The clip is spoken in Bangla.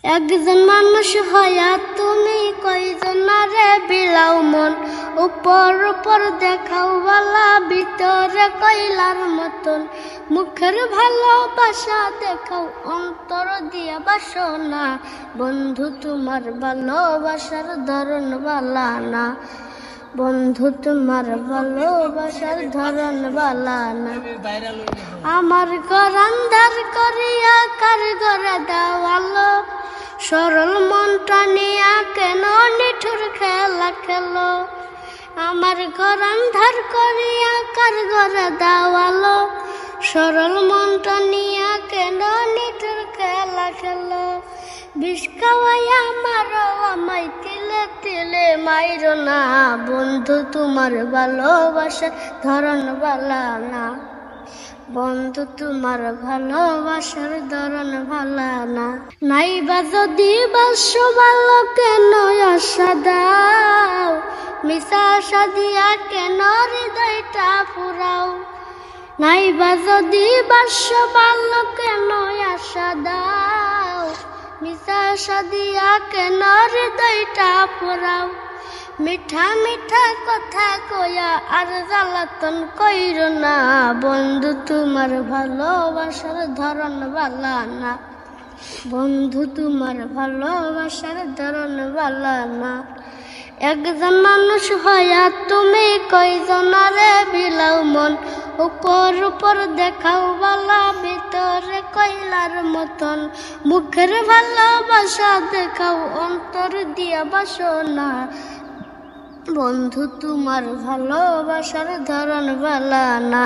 একজন মানুষ হইয়া তুমি কয়জনারে বিলাও মন, উপর উপর দেখাও বালা ভিতরে কইলার মতন। মুখের ভালোবাসা দেখাও অন্তর দিয়া বাসনা, বন্ধু তোমার ভালোবাসার ধরন বালা না, বন্ধু তোমার ভালোবাসার ধরন বালা না। আমার ঘর আন্ধার করিয়া কার ঘরে দেওয়ালো, সরল মনটা নিয়া কেন নিঠুর খেলা খেলো। আমার ঘর আন্ধার করিয়া কার ঘরে দেওয়ালো, সরল মনটা নিয়া কেন নিঠুর খেলা খেলো। বিষ খাওয়াইয়া মারো আমায় তিলে তিলে মাইরো না, বন্ধু তোমার ভালোবাসার ধরন বালা না, বন্ধু তোমার ভালোবাসার ধরন ভালা না। নাইবা যদি বাসো ভালো কেন আশা দাও, মিশা আশা দিয়া কেন হৃদয়টা পুরাও। নাইবা যদি বাসো ভালো কেন আশা দাও, মিশা আশা দিয়া কেন হৃদয়টা পুরাও। মিঠা মিঠা কথা কয়া আর জ্বালাতন কইরো না, বন্ধু তোমার ভালোবাসার ধরন বালা না, বন্ধু তোমার ভালোবাসার ধরন বালা না। একজন মানুষ হইয়া তুমি কয়জনারে বিলাও মন, উপর উপর দেখাও বালা ভিতরে কইলার মতন। মুখের ভালোবাসা দেখাও অন্তর দিয়া বাসনা, বন্ধু তোমার ভালোবাসার ধরন বালা না।